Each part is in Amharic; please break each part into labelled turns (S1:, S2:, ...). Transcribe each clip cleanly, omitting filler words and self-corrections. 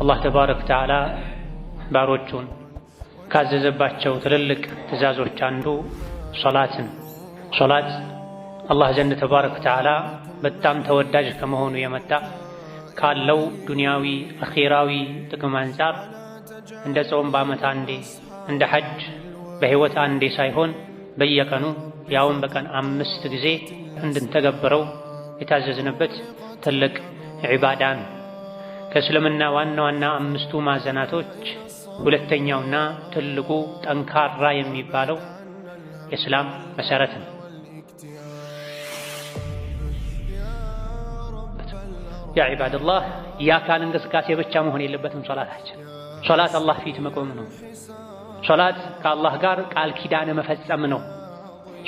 S1: አላህ ተባረከ ወተዓላ ባሮቹን ካዘዘባቸው ትልልቅ ትእዛዞች አንዱ ሶላትን ሶላት አላህ ዘንድ ተባረከ ወተዓላ በጣም ተወዳጅ ከመሆኑ የመጣ ካለው ዱንያዊ አኺራዊ ጥቅም አንፃር እንደ ጾም በዓመት አንዴ እንደ ሐጅ በህይወት አንዴ ሳይሆን በየቀኑ ያውም በቀን 5 ጊዜ እንድንተገብረው የታዘዝንበት ትልቅ ዒባዳ ነው። ከእስልምና ዋና ዋና 5ቱ ማዕዘናቶች ሁለተኛውና ትልቁ ጠንካራ የሚባለው የእስላም መሰረት ነው። ያ ዒባደላህ የአካል እንቅስቃሴ ብቻ መሆን የለበትም። ሶላታችን ሶላት አላህ ፊት መቆም ነው። ሶላት ከአላህ ጋር ቃል ኪዳን መፈጸም ነው።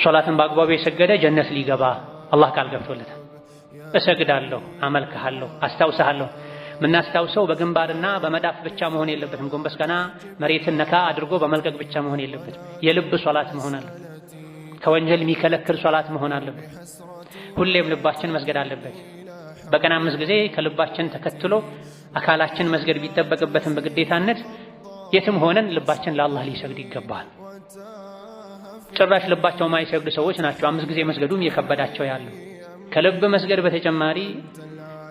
S1: ሶላትን በአግባቡ የሰገደ ጀነት ሊገባ አላህ ቃል ገብቶለታል። እሰግዳለሁ፣ አመልክሃለሁ፣ አስታውስሃለሁ። ምናስታውሰው በግንባርና በመዳፍ ብቻ መሆን የለበትም። ጎንበስ ቀና መሬትን ነካ አድርጎ በመልቀቅ ብቻ መሆን የለበትም። የልብ ሶላት መሆን አለበት። ከወንጀል የሚከለክል ሶላት መሆን አለበት። ሁሌም ልባችን መስገድ አለበት። በቀን 5 ጊዜ ከልባችን ተከትሎ አካላችን መስገድ ቢጠበቅበትም በግዴታነት የትም ሆነን ልባችን ለአላህ ሊሰግድ ይገባል። ጭራሽ ልባቸው ማይሰግዱ ሰዎች ናቸው 5 ጊዜ መስገዱም የከበዳቸው ያለው። ከልብ መስገድ በተጨማሪ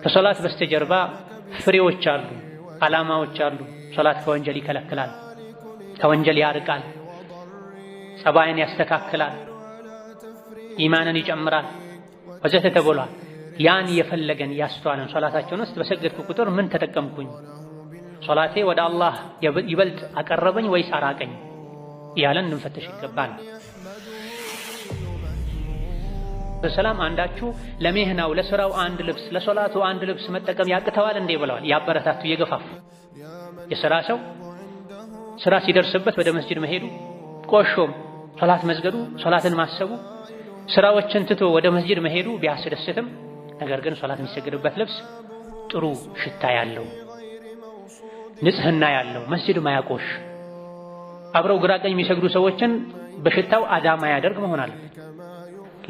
S1: ከሶላት በስተጀርባ ፍሬዎች አሉ፣ ዓላማዎች አሉ። ሶላት ከወንጀል ይከለክላል፣ ከወንጀል ያርቃል፣ ጸባይን ያስተካክላል፣ ኢማንን ይጨምራል ወዘተ ተብሏል። ያን የፈለገን ያስተዋለን ሶላታችን ውስጥ በሰገድኩ ቁጥር ምን ተጠቀምኩኝ? ሶላቴ ወደ አላህ ይበልጥ አቀረበኝ ወይስ አራቀኝ? ያለን እንፈተሽ ይገባል። በሰላም አንዳችሁ ለሜህናው ለስራው አንድ ልብስ ለሶላቱ አንድ ልብስ መጠቀም ያቅተዋል እንዴ ብለዋል። ያበረታቱ የገፋፉ የሥራ ሰው ስራ ሲደርስበት ወደ መስጂድ መሄዱ ቆሾም ሶላት መስገዱ ሶላትን ማሰቡ ስራዎችን ትቶ ወደ መስጂድ መሄዱ ቢያስደስትም ነገር ግን ሶላት የሚሰግድበት ልብስ ጥሩ ሽታ ያለው ንጽህና ያለው መስጂድ ማያቆሽ አብረው ግራ ቀኝ የሚሰግዱ ሰዎችን በሽታው አዳማ ያደርግ መሆን አለበት።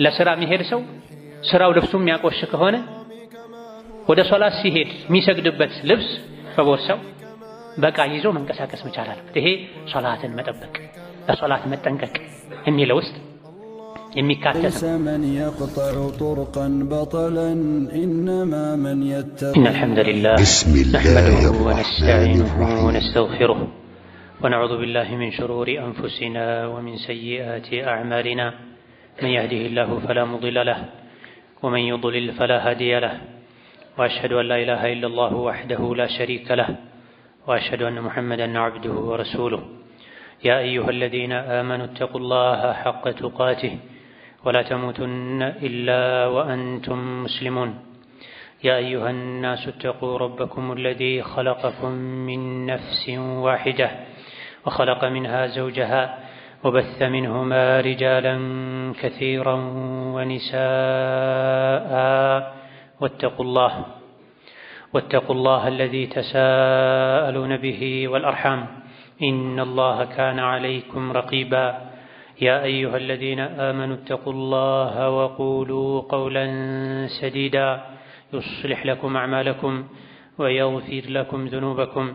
S1: ለስራ የሚሄድ ሰው ስራው ልብሱ የሚያቆሽ ከሆነ ወደ ሶላት ሲሄድ የሚሰግድበት ልብስ በቦርሳው በቃ ይዞ መንቀሳቀስ መቻል አለበት። ይሄ ሶላትን መጠበቅ ለሶላት መጠንቀቅ የሚለው ውስጥ የሚካተት إن الحمد لله نحمده ونستعينه ونستغفره ونعوذ بالله من شرور أنفسنا ومن سيئات أعمالنا من يهده الله فلا مضل له ومن يضلل فلا هادي له وأشهد أن لا إله إلا الله وحده لا شريك له وأشهد أن محمدا عبده ورسوله يا أيها الذين آمنوا اتقوا الله حق تقاته ولا تموتن إلا وأنتم مسلمون يا أيها الناس اتقوا ربكم الذي خلقكم من نفس واحدة وخلق منها زوجها وبث منهما رجالا كثيرا ونساء واتقوا الله الذي تساءلون به والأرحام إن الله كان عليكم رقيبا يا أيها الذين آمنوا اتقوا الله وقولوا قولا سديدا يصلح لكم أعمالكم ويغفر لكم ذنوبكم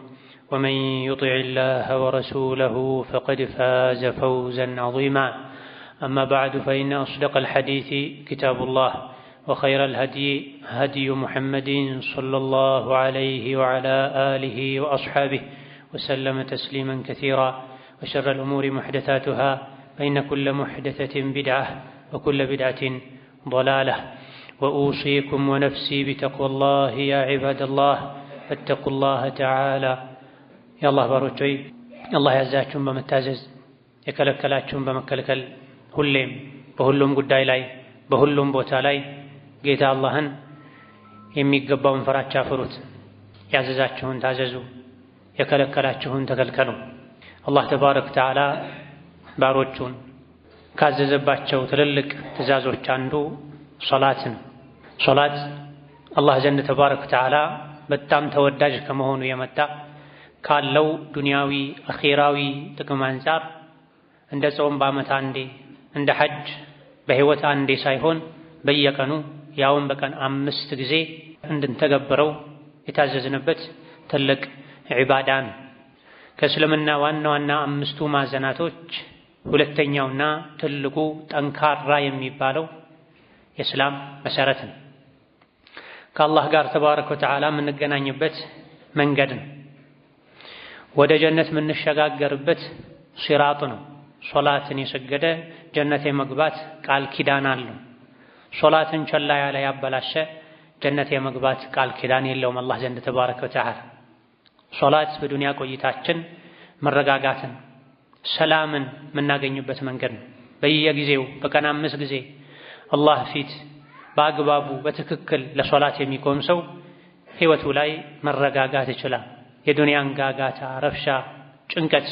S1: ومن يطع الله ورسوله فقد فاز فوزا عظيما أما بعد فإن أصدق الحديث كتاب الله وخير الهدي هدي محمد صلى الله عليه وعلى آله وأصحابه وسلم تسليما كثيرا وشر الأمور محدثاتها فإن كل محدثة بدعة وكل بدعة ضلالة وأوصيكم ونفسي بتقوى الله يا عباد الله فاتقوا الله تعالى يا الله باروچوي الله ያዛችሁን በመታዘዝ የከለከላችሁን በመከልከል ሁሌም በሁሉም ጉዳይ ላይ በሁሉም ቦታ ላይ ጌታ አላህን የሚገባውን ፍራቻ ፍሩት። ያዘዛችሁን ታዘዙ፣ የከለከላችሁን ተከልከሉ። አላህ ተባረከ ወተዓላ ባሮቹን ካዘዘባቸው ትልልቅ ትእዛዞች አንዱ ሶላትን ሶላት አላህ ዘንድ ተባረከ ወተዓላ በጣም ተወዳጅ ከመሆኑ የመጣ ካለው ዱንያዊ አኺራዊ ጥቅም አንፃር እንደ ጾም በዓመት አንዴ እንደ ሐጅ በህይወት አንዴ ሳይሆን በየቀኑ ያውም በቀን 5 ጊዜ እንድንተገብረው የታዘዝንበት ትልቅ ዒባዳን ከእስልምና ዋና ዋና አምስቱ ማዕዘናቶች ሁለተኛውና ትልቁ ጠንካራ የሚባለው የእስላም መሰረት ነው። ከአላህ ጋር ተባረከ ወተዓላ የምንገናኝበት መንገድ ነው። ወደ ጀነት የምንሸጋገርበት ሲራጥ ነው። ሶላትን የሰገደ ጀነት የመግባት ቃል ኪዳን አለው። ሶላትን ቸላ ያለ ያበላሸ ጀነት የመግባት ቃል ኪዳን የለውም አላህ ዘንድ ተባረከ ወተዓላ። ሶላት በዱንያ ቆይታችን መረጋጋትን፣ ሰላምን የምናገኝበት መንገድ ነው። በየጊዜው በቀን 5 ጊዜ አላህ ፊት በአግባቡ በትክክል ለሶላት የሚቆም ሰው ህይወቱ ላይ መረጋጋት ይችላል። የዱንያን ጋጋታ፣ ረብሻ፣ ጭንቀት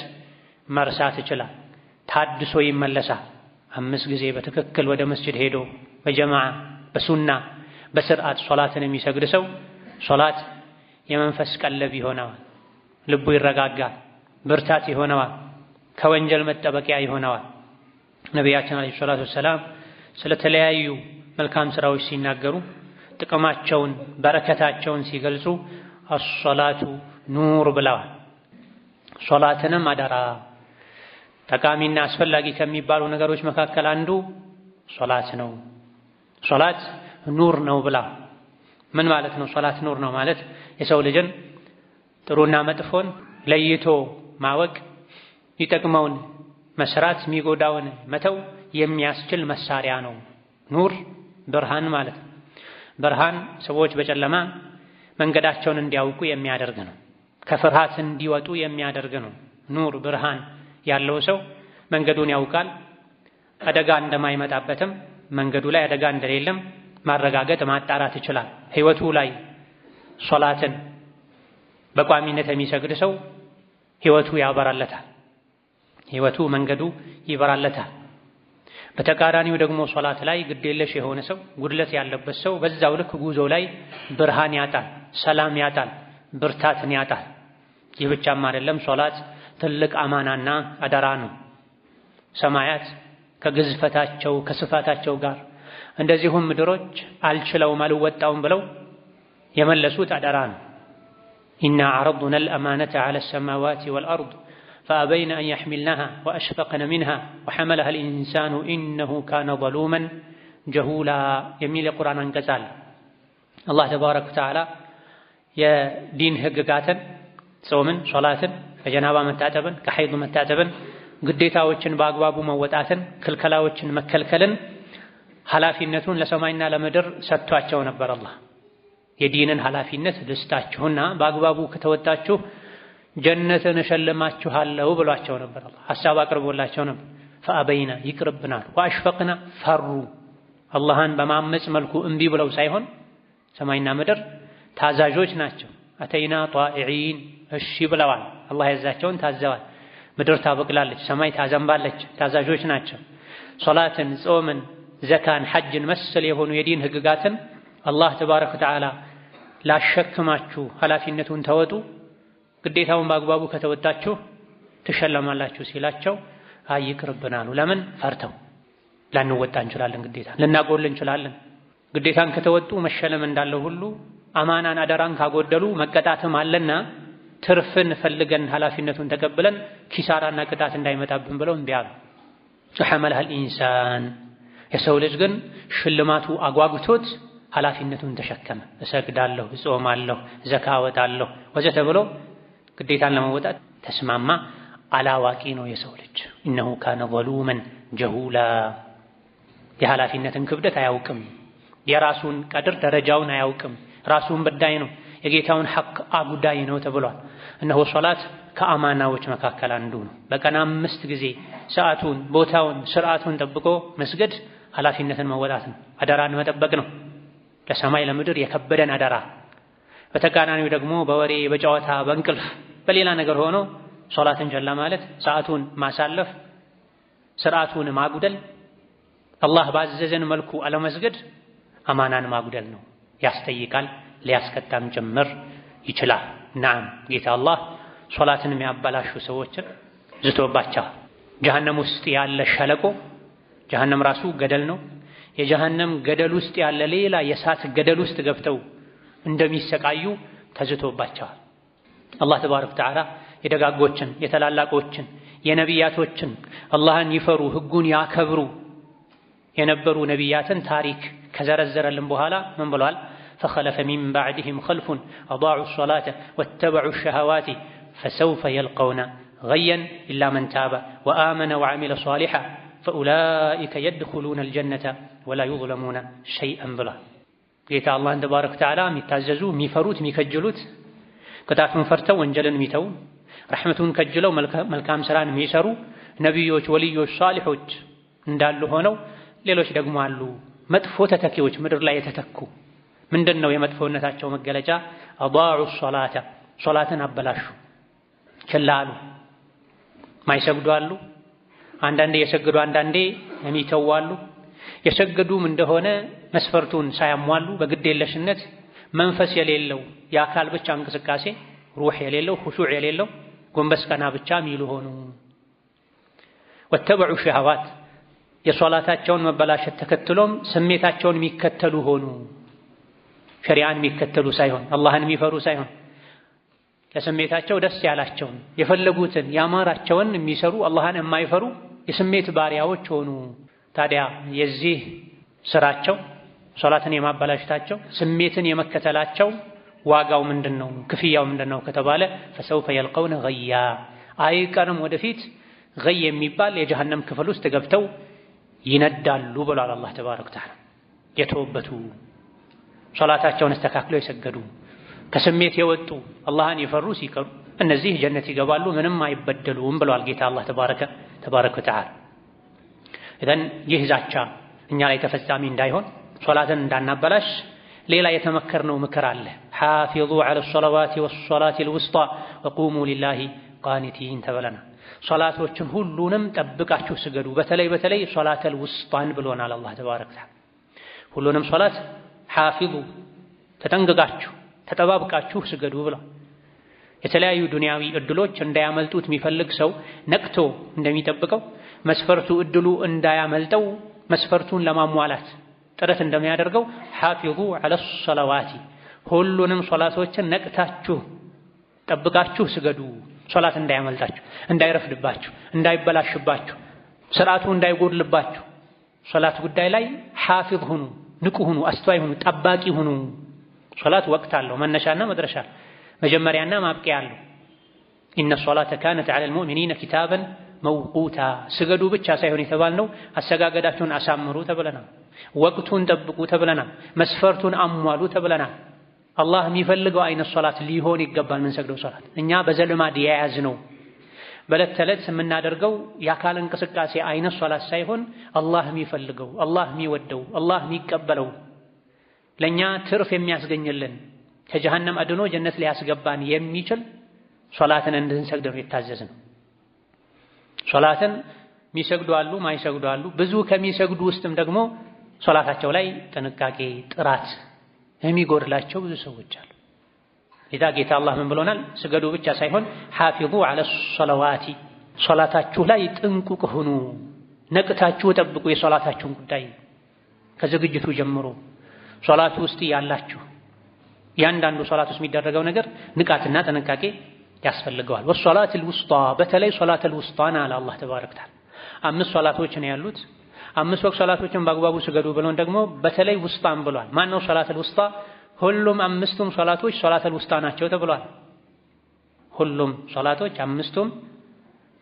S1: መርሳት ይችላል። ታድሶ ይመለሳል። 5 ጊዜ በትክክል ወደ መስጂድ ሄዶ በጀማዓ በሱና በስርዓት ሶላትን የሚሰግድ ሰው ሶላት የመንፈስ ቀለብ ይሆነዋል። ልቡ ይረጋጋል፣ ብርታት ይሆነዋል፣ ከወንጀል መጠበቂያ ይሆነዋል። ነቢያችን አለይሂ ሰላቱ ወሰላም ስለተለያዩ መልካም ስራዎች ሲናገሩ ጥቅማቸውን በረከታቸውን ሲገልጹ አሶላቱ ኑር ብለዋል። ሶላትንም አደራ ጠቃሚና አስፈላጊ ከሚባሉ ነገሮች መካከል አንዱ ሶላት ነው። ሶላት ኑር ነው ብላ ምን ማለት ነው? ሶላት ኑር ነው ማለት የሰው ልጅን ጥሩና መጥፎን ለይቶ ማወቅ፣ ይጠቅመውን መስራት፣ የሚጎዳውን መተው የሚያስችል መሳሪያ ነው። ኑር ብርሃን ማለት ነው። ብርሃን ሰዎች በጨለማ መንገዳቸውን እንዲያውቁ የሚያደርግ ነው። ከፍርሃት እንዲወጡ የሚያደርግ ነው። ኑር ብርሃን ያለው ሰው መንገዱን ያውቃል። አደጋ እንደማይመጣበትም መንገዱ ላይ አደጋ እንደሌለም ማረጋገጥ ማጣራት ይችላል። ህይወቱ ላይ ሶላትን በቋሚነት የሚሰግድ ሰው ህይወቱ ያበራለታል። ህይወቱ መንገዱ ይበራለታል። በተቃራኒው ደግሞ ሶላት ላይ ግዴለሽ የሆነ ሰው፣ ጉድለት ያለበት ሰው በዛው ልክ ጉዞ ላይ ብርሃን ያጣል፣ ሰላም ያጣል፣ ብርታትን ያጣል። ይህ ብቻም አይደለም፣ ሶላት ትልቅ አማናና አደራ ነው። ሰማያት ከግዝፈታቸው ከስፋታቸው ጋር እንደዚሁም ምድሮች አልችለውም አልወጣውም ብለው የመለሱት አደራ ነው። ኢና ዐረضና አልአማነተ ዐለ ሰማዋት ወልአርድ ፈአበይነ አን የሕሚልናሃ ወአሽፈቅነ ሚንሃ ወሐመለሃ ልኢንሳኑ ኢነሁ ካነ ዘሉመን ጀሁላ የሚል የቁርአን አንቀጽ አለ። አላህ ተባረከ ወተዓላ የዲን ህግጋትን፣ ጾምን፣ ሶላትን፣ ከጀናባ መታጠብን፣ ከሐይድ መታጠብን፣ ግዴታዎችን በአግባቡ መወጣትን፣ ክልከላዎችን መከልከልን ኃላፊነቱን ለሰማይና ለምድር ሰጥቷቸው ነበር። አላህ የዲንን ኃላፊነት ልስጣችሁና በአግባቡ ከተወጣችሁ ጀነትን እሸልማችኋለሁ ብሏቸው ነበር። አላህ ሐሳብ አቅርቦላቸው ነበር። ፈአበይና ይቅርብናል፣ ወአሽፈቅና ፈሩ። አላህን በማመጽ መልኩ እምቢ ብለው ሳይሆን ሰማይና ምድር ታዛዦች ናቸው። አተይና ጧኢዒን እሺ ብለዋል። አላህ ያዛቸውን ታዘዋል። ምድር ታበቅላለች፣ ሰማይ ታዘንባለች። ታዛዦች ናቸው። ሶላትን፣ ጾምን፣ ዘካን፣ ሐጅን መሰል የሆኑ የዲን ህግጋትን አላህ ተባረከ ወተዓላ ላሸክማችሁ ኃላፊነቱን ተወጡ፣ ግዴታውን በአግባቡ ከተወጣችሁ ትሸለማላችሁ ሲላቸው ይቅርብናሉ። ለምን? ፈርተው። ላንወጣ እንችላለን፣ ግዴታ ልናጎል እንችላለን። ግዴታን ከተወጡ መሸለም እንዳለው ሁሉ አማናን አደራን ካጎደሉ መቀጣትም አለና ትርፍን ፈልገን ኃላፊነቱን ተቀብለን ኪሳራና ቅጣት እንዳይመጣብን ብለው እምቢ አሉ። ወሐመለሃ ልኢንሳን የሰው ልጅ ግን ሽልማቱ አጓጉቶት ኃላፊነቱን ተሸከመ። እሰግዳለሁ፣ እጾማለሁ፣ ዘካ አወጣለሁ ወዘተ ብሎ ግዴታን ለመወጣት ተስማማ። አላዋቂ ነው የሰው ልጅ። ኢነሁ ካነ ዘሉመን ጀሁላ የኃላፊነትን ክብደት አያውቅም። የራሱን ቀድር ደረጃውን አያውቅም። ራሱን በዳይ ነው፣ የጌታውን ሐቅ አጉዳይ ነው ተብሏል። እነሆ ሶላት ከአማናዎች መካከል አንዱ ነው። በቀን 5 ጊዜ ሰዓቱን፣ ቦታውን፣ ስርዓቱን ጠብቆ መስገድ ኃላፊነትን መወጣት ነው፣ አደራን መጠበቅ ነው። ለሰማይ ለምድር የከበደን አደራ። በተቃራኒው ደግሞ በወሬ በጨዋታ በእንቅልፍ በሌላ ነገር ሆኖ ሶላትን ጀላ ማለት ሰዓቱን ማሳለፍ፣ ስርዓቱን ማጉደል፣ አላህ ባዘዘን መልኩ አለመስገድ አማናን ማጉደል ነው። ያስጠይቃል፣ ሊያስቀጣም ጭምር ይችላል። ናም ጌታ አላህ ሶላትን የሚያበላሹ ሰዎችን ዝቶባቸዋል። ጀሀነም ውስጥ ያለ ሸለቆ፣ ጀሀነም ራሱ ገደል ነው። የጀሀነም ገደል ውስጥ ያለ ሌላ የእሳት ገደል ውስጥ ገብተው እንደሚሰቃዩ ተዝቶባቸዋል። አላህ ተባረከ ወተዓላ የደጋጎችን የተላላቆችን የነቢያቶችን አላህን ይፈሩ ህጉን ያከብሩ የነበሩ ነቢያትን ታሪክ ከዘረዘረልን በኋላ ምን ብሏል? فخلف من بعدهم خلف أضاعوا الصلاة واتبعوا الشهوات فسوف يلقون غيا إلا من تاب وآمن وعمل صالحا فأولئك يدخلون الجنة ولا يظلمون شيئا بلا ጌታ አላህን ተባረከ ወተዓላ የሚታዘዙ የሚፈሩት የሚከጅሉት ቅጣቱን ፈርተው ወንጀልን የሚተው ረሕመቱን ከጅለው መልካም ስራን የሚሰሩ ነቢዮች፣ ወልዮች፣ ሷሊሖች እንዳሉ ሆነው ሌሎች ደግሞ አሉ መጥፎ ተተኪዎች ምድር ላይ የተተኩ። ምንድነው የመጥፎነታቸው መገለጫ? አዳዑ ሶላተ ሶላትን አበላሹ፣ ችላ አሉ፣ ማይሰግዱ አሉ፣ አንዳንዴ የሰገዱ አንዳንዴ የሚተው አሉ። የሰገዱም እንደሆነ መስፈርቱን ሳያሟሉ በግዴለሽነት መንፈስ የሌለው የአካል ብቻ እንቅስቃሴ ሩህ የሌለው ኹሹዕ የሌለው ጎንበስ ቀና ብቻ የሚሉ ሆኑ። ወተበዑ ሸሃዋት የሶላታቸውን መበላሸት ተከትሎም ስሜታቸውን የሚከተሉ ሆኑ። ሸሪዓን የሚከተሉ ሳይሆን አላህን የሚፈሩ ሳይሆን ለስሜታቸው ደስ ያላቸውን የፈለጉትን ያማራቸውን የሚሰሩ አላህን የማይፈሩ የስሜት ባሪያዎች ሆኑ። ታዲያ የዚህ ስራቸው ሶላትን የማበላሸታቸው ስሜትን የመከተላቸው ዋጋው ምንድነው? ክፍያው ምንድነው ከተባለ فسوف يلقون غيا አይቀርም ወደፊት ገይ የሚባል የጀሃነም ክፍል ውስጥ ገብተው ይነዳሉ ብሏል አላህ ተባረከ ወተዓላ። የተወበቱ ሶላታቸውን አስተካክለው የሰገዱ ከስሜት የወጡ አላህን የፈሩ ሲቀሩ እነዚህ ጀነት ይገባሉ፣ ምንም አይበደሉም ብሏል ጌታ አላህ ተባረከ ወተዓላ። ኢዘን ይህ ዛቻ እኛ ላይ ተፈጻሚ እንዳይሆን ሶላትን እንዳናበላሽ ሌላ የተመከርነው ምክር አለ። ሓፊዙ ዐለ ሶላዋቲ ወሶላቲ ልውስጣ ወቁሙ ሊላሂ ቃኒቲን ተበለና። ሶላቶችን ሁሉንም ጠብቃችሁ ስገዱ፣ በተለይ ሶላተል ውስጣን ብሎናል አላህ ተባረከ ወተዓላ። ሁሉንም ሶላት ሓፊዙ ተጠንቅቃችሁ ተጠባብቃችሁ ስገዱ ብሏል። የተለያዩ ዱንያዊ እድሎች እንዳያመልጡት የሚፈልግ ሰው ነቅቶ እንደሚጠብቀው መስፈርቱ እድሉ እንዳያመልጠው መስፈርቱን ለማሟላት ጥረት እንደሚያደርገው ሓፊዙ ዐለ ሶላዋቲ ሁሉንም ሶላቶችን ነቅታችሁ ጠብቃችሁ ስገዱ። ሶላት እንዳያመልጣችሁ፣ እንዳይረፍድባችሁ፣ እንዳይበላሽባችሁ፣ ስርዓቱ እንዳይጎድልባችሁ ሶላት ጉዳይ ላይ ሓፊዝ ሁኑ፣ ንቁ ሁኑ፣ አስተዋይ ሁኑ፣ ጠባቂ ሁኑ። ሶላት ወቅት አለው፣ መነሻና መድረሻ፣ መጀመሪያና ማብቂያ አለው። ኢነ ሶላተ ካነት ዐለል ሙእሚኒነ ኪታበን መውቁታ። ስገዱ ብቻ ሳይሆን የተባልነው አሰጋገዳችሁን አሳምሩ ተብለናል። ወቅቱን ጠብቁ ተብለናል። መስፈርቱን አሟሉ ተብለናል። አላህ የሚፈልገው አይነት ሶላት ሊሆን ይገባል። ምን ሰግደው ሶላት እኛ በዘልማድ የያዝነው በዕለት ተዕለት የምናደርገው የአካል እንቅስቃሴ አይነት ሶላት ሳይሆን አላህ የሚፈልገው አላህ የሚወደው አላህ የሚቀበለው ለኛ ትርፍ የሚያስገኝልን ከጀሃነም አድኖ ጀነት ሊያስገባን የሚችል ሶላትን እንድንሰግድ ነው የታዘዝነው። ሶላትን የሚሰግዱ አሉ፣ ማይሰግዱ አሉ። ብዙ ከሚሰግዱ ውስጥም ደግሞ ሶላታቸው ላይ ጥንቃቄ ጥራት የሚጎድላቸው ብዙ ሰዎች አሉ። ጌታ አላህ ምን ብሎናል? ስገዱ ብቻ ሳይሆን ሓፊዙ ዐለ ሶላዋቲ ሶላታችሁ ላይ ጥንቁቅ ሁኑ፣ ነቅታችሁ ጠብቁ። የሶላታችሁን ጉዳይ ከዝግጅቱ ጀምሮ ሶላቱ ውስጥ ያላችሁ ያንዳንዱ ሶላት ውስጥ የሚደረገው ነገር ንቃትና ጥንቃቄ ያስፈልገዋል። ወሶላተል ውስጣ በተለይ ሶላተል ውስጣን አለ አላህ ተባረከ ወተዓላ። 5 ሶላቶች ነው ያሉት። 5 ወቅት ሶላቶችን በአግባቡ ስገዱ ብሎን ደግሞ በተለይ ውስጣን ብሏል። ማን ነው ሶላተል ውስጣ? ሁሉም 5ቱም ሶላቶች ሶላተል ውስጣ ናቸው ተብሏል። ሁሉም ሶላቶች 5ቱም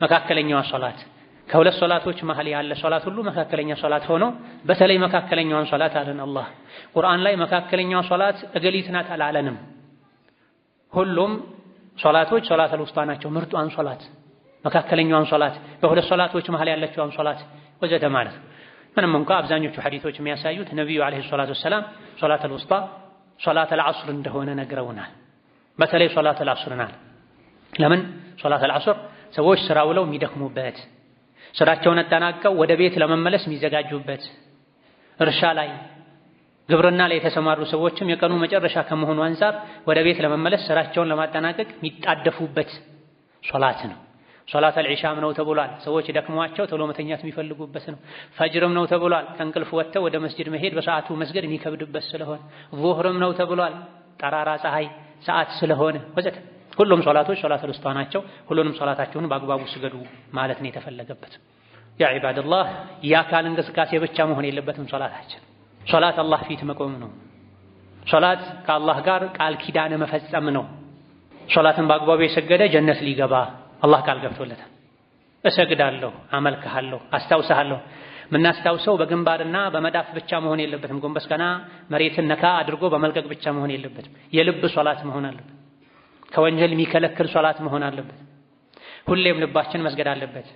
S1: መካከለኛዋ ሶላት ከሁለት ሶላቶች መሃል ያለ ሶላት ሁሉ መካከለኛ ሶላት ሆኖ በተለይ መካከለኛዋን ሶላት አለን አላህ ቁርአን ላይ። መካከለኛዋ ሶላት እገሊት ናት አላለንም። ሁሉም ሶላቶች ሶላተል ውስጣ ናቸው። ምርጧን ሶላት፣ መካከለኛዋን ሶላት፣ በሁለት ሶላቶች መሃል ያለችዋን ሶላት ወዘተ ማለት። ምንም እንኳ አብዛኞቹ ሐዲሶች የሚያሳዩት ነብዩ አለይሂ ሰላቱ ወሰላም ሶላተል ውስጣ ሶላተል ዐስር እንደሆነ ነግረውናል። በተለይ ሶላተል ዐስር ናት። ለምን? ሶላተል ዐስር ሰዎች ስራ ውለው የሚደክሙበት፣ ስራቸውን አጠናቀው ወደ ቤት ለመመለስ የሚዘጋጁበት፣ እርሻ ላይ ግብርና ላይ የተሰማሩ ሰዎችም የቀኑ መጨረሻ ከመሆኑ አንፃር ወደ ቤት ለመመለስ ስራቸውን ለማጠናቀቅ የሚጣደፉበት ሶላት ነው። ሶላተል ዒሻም ነው ተብሏል። ሰዎች ደክሟቸው ቶሎ መተኛት የሚፈልጉበት ነው። ፈጅርም ነው ተብሏል። ከእንቅልፍ ወጥተው ወደ መስጂድ መሄድ በሰዓቱ መስገድ የሚከብድበት ስለሆነ። ዙህርም ነው ተብሏል። ጠራራ ፀሐይ ሰዓት ስለሆነ ወዘተ። ሁሉም ሶላቶች ሶላቱል ውስጣ ናቸው። ሁሉንም ሶላታችሁን በአግባቡ ስገዱ ማለት ነው የተፈለገበት። ያ ዒባደላህ የአካል እንቅስቃሴ ብቻ መሆን የለበትም ሶላታችን። ሶላት አላህ ፊት መቆም ነው። ሶላት ከአላህ ጋር ቃል ኪዳን መፈጸም ነው። ሶላትን በአግባቡ የሰገደ ጀነት ሊገባ አላህ ቃል ገብቶለታል። እሰግዳለሁ፣ አመልክሃለሁ፣ አስታውስሃለሁ። ምናስታውሰው በግንባርና በመዳፍ ብቻ መሆን የለበትም። ጎንበስ ቀና መሬትን ነካ አድርጎ በመልቀቅ ብቻ መሆን የለበትም። የልብ ሶላት መሆን አለበት። ከወንጀል የሚከለክል ሶላት መሆን አለበት። ሁሌም ልባችን መስገድ አለበት።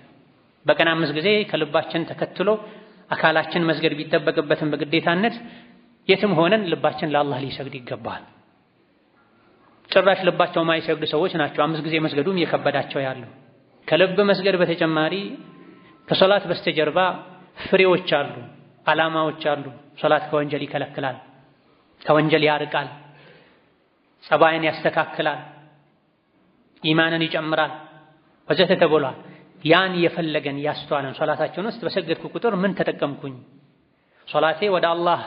S1: በቀን 5 ጊዜ ከልባችን ተከትሎ አካላችን መስገድ ቢጠበቅበትም በግዴታነት የትም ሆነን ልባችን ለአላህ ሊሰግድ ይገባል። ጭራሽ ልባቸው ማይሰግዱ ሰዎች ናቸው 5 ጊዜ መስገዱም እየከበዳቸው ያለው። ከልብ መስገድ በተጨማሪ ከሶላት በስተጀርባ ፍሬዎች አሉ፣ ዓላማዎች አሉ። ሶላት ከወንጀል ይከለክላል፣ ከወንጀል ያርቃል፣ ጸባይን ያስተካክላል፣ ኢማንን ይጨምራል ወዘተ ተብሏል። ያን የፈለገን ያስተዋለን ሶላታችን ውስጥ በሰገድኩ ቁጥር ምን ተጠቀምኩኝ? ሶላቴ ወደ አላህ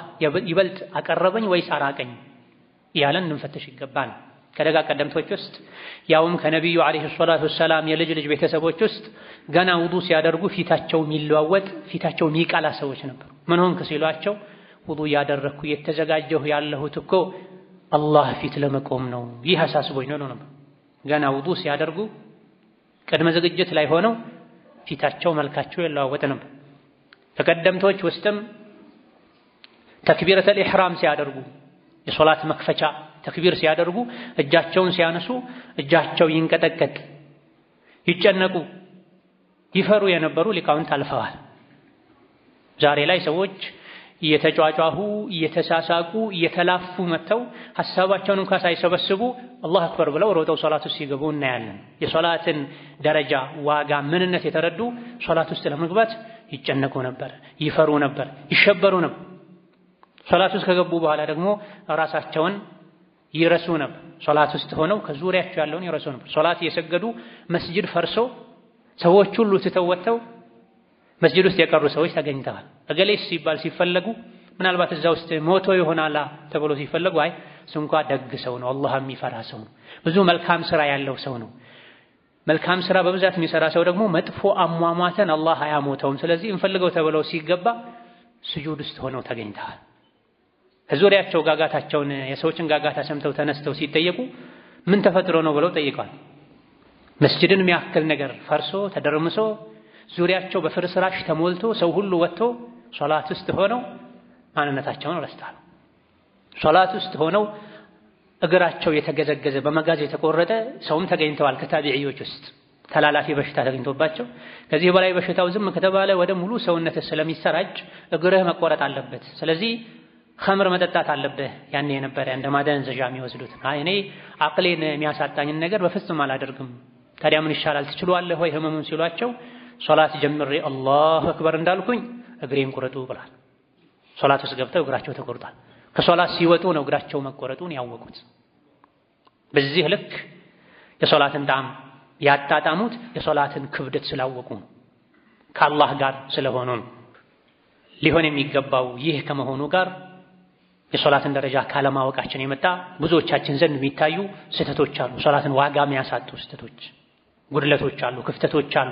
S1: ይበልጥ አቀረበኝ ወይስ አራቀኝ? ያለን እንፈተሽ ይገባል። ከደጋ ቀደምቶች ውስጥ ያውም ከነቢዩ ዓለይሂ ሰላቱ ወሰላም የልጅ ልጅ ቤተሰቦች ውስጥ ገና ውዱእ ሲያደርጉ ፊታቸው የሚለዋወጥ ፊታቸው የሚቀላ ሰዎች ነበሩ። ምን ሆንክ ሲሏቸው ውዱእ ያደረኩ የተዘጋጀሁ ያለሁት እኮ አላህ ፊት ለመቆም ነው፣ ይህ አሳስቦኝ ነው ነበር። ገና ውዱእ ሲያደርጉ ቅድመ ዝግጅት ላይ ሆነው ፊታቸው መልካቸው ይለዋወጥ ነበር። ከቀደምቶች ውስጥም ተክቢረተል ኢሕራም ሲያደርጉ የሶላት መክፈቻ ተክቢር ሲያደርጉ እጃቸውን ሲያነሱ እጃቸው ይንቀጠቀጥ፣ ይጨነቁ፣ ይፈሩ የነበሩ ሊቃውንት አልፈዋል። ዛሬ ላይ ሰዎች እየተጫጫሁ እየተሳሳቁ እየተላፉ መጥተው ሐሳባቸውን እንኳን ሳይሰበስቡ አላሁ አክበር ብለው ሮጠው ሶላት ውስጥ ሲገቡ እናያለን። የሶላትን ደረጃ ዋጋ ምንነት የተረዱ ሶላት ውስጥ ለመግባት ይጨነቁ ነበር፣ ይፈሩ ነበር፣ ይሸበሩ ነበር። ሶላት ውስጥ ከገቡ በኋላ ደግሞ ራሳቸውን ይረሱ ነበር። ሶላት ውስጥ ሆነው ከዙሪያቸው ያለውን ይረሱ ነበር። ሶላት እየሰገዱ መስጂድ ፈርሶ ሰዎች ሁሉ ተተወተው መስጂድ ውስጥ የቀሩ ሰዎች ተገኝተዋል። እገሌስ ሲባል ሲፈለጉ ምናልባት እዛ ውስጥ ሞቶ ይሆናል ተብሎ ሲፈለጉ አይ እሱ እንኳን ደግ ሰው ነው፣ አላህ የሚፈራ ሰው ነው፣ ብዙ መልካም ስራ ያለው ሰው ነው። መልካም ስራ በብዛት የሚሰራ ሰው ደግሞ መጥፎ አሟሟተን አላህ አያሞተውም። ስለዚህ እንፈልገው ተብለው ሲገባ ስጁድ ውስጥ ሆነው ተገኝተዋል። ከዙሪያቸው ጋጋታቸውን የሰዎችን ጋጋታ ሰምተው ተነስተው ሲጠየቁ ምን ተፈጥሮ ነው ብለው ጠይቀዋል። መስጂድን የሚያክል ነገር ፈርሶ ተደርምሶ ዙሪያቸው በፍርስራሽ ተሞልቶ ሰው ሁሉ ወጥቶ ሶላት ውስጥ ሆነው ማንነታቸውን ረስተዋል። ሶላት ውስጥ ሆነው እግራቸው የተገዘገዘ በመጋዝ የተቆረጠ ሰውም ተገኝተዋል። ከታቢዒዎች ውስጥ ተላላፊ በሽታ ተገኝቶባቸው ከዚህ በላይ በሽታው ዝም ከተባለ ወደ ሙሉ ሰውነት ስለሚሰራጭ እግርህ መቆረጥ አለበት፣ ስለዚህ ኸምር መጠጣት አለብህ። ያኔ የነበረ እንደ ማደንዘዣ የሚወስዱት አይ እኔ አቅሌን የሚያሳጣኝን ነገር በፍጹም አላደርግም፣ ታዲያ ምን ይሻላል ትችላለህ ወይ ህመሙን ሲሏቸው ሶላት ጀምሬ አላሁ አክበር እንዳልኩኝ እግሬን ቁረጡ ብሏል። ሶላት ውስጥ ገብተው እግራቸው ተቆርጧል። ከሶላት ሲወጡ ነው እግራቸው መቆረጡን ያወቁት። በዚህ ልክ የሶላትን ጣዕም ያጣጣሙት የሶላትን ክብደት ስላወቁ ነው፣ ከአላህ ጋር ስለሆኑ ነው። ሊሆን የሚገባው ይህ ከመሆኑ ጋር የሶላትን ደረጃ ካለማወቃችን የመጣ ብዙዎቻችን ዘንድ የሚታዩ ስህተቶች አሉ። ሶላትን ዋጋ የሚያሳጡ ስህተቶች፣ ጉድለቶች አሉ፣ ክፍተቶች አሉ።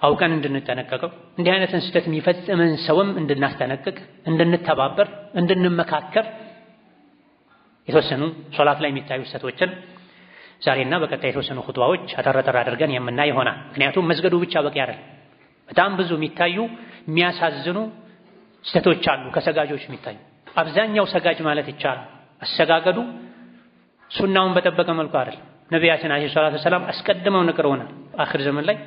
S1: አውቀን እንድንጠነቀቀው እንዲህ አይነትን ስህተት የሚፈጽምን ሰውም እንድናስጠነቅቅ፣ እንድንተባበር፣ እንድንመካከር የተወሰኑ ሶላት ላይ የሚታዩ ስህተቶችን ዛሬና በቀጣይ የተወሰኑ ኹጥባዎች አጠር አድርገን የምናይ ይሆናል። ምክንያቱም መስገዱ ብቻ በቂ አይደለም። በጣም ብዙ የሚታዩ የሚያሳዝኑ ስህተቶች አሉ ከሰጋጆች የሚታዩ። አብዛኛው ሰጋጅ ማለት ይቻላል አሰጋገዱ ሱናውን በጠበቀ መልኩ አይደል። ነቢያችን አለይሂ ሰላቱ ወሰላም አስቀድመው ነግረውናል። አኺር ዘመን ላይ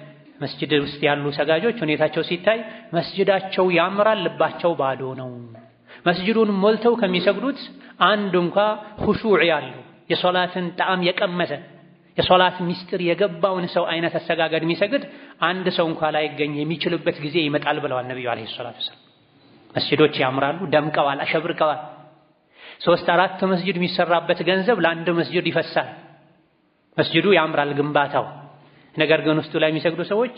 S1: መስጂድ ውስጥ ያሉ ሰጋጆች ሁኔታቸው ሲታይ መስጂዳቸው ያምራል፣ ልባቸው ባዶ ነው። መስጂዱን ሞልተው ከሚሰግዱት አንድ እንኳ ኹሹዕ ያለው የሶላትን ጣዕም የቀመሰ የሶላት ሚስጥር የገባውን ሰው አይነት አሰጋገድ የሚሰግድ አንድ ሰው እንኳ ላይገኝ የሚችልበት ጊዜ ይመጣል ብለዋል ነብዩ አለይሂ ሰላቱ ወሰላም። መስጂዶች ያምራሉ፣ ደምቀዋል፣ አሸብርቀዋል። 3-4 መስጂድ የሚሰራበት ገንዘብ ለአንድ መስጂድ ይፈሳል። መስጂዱ ያምራል ግንባታው፣ ነገር ግን ውስጡ ላይ የሚሰግዱ ሰዎች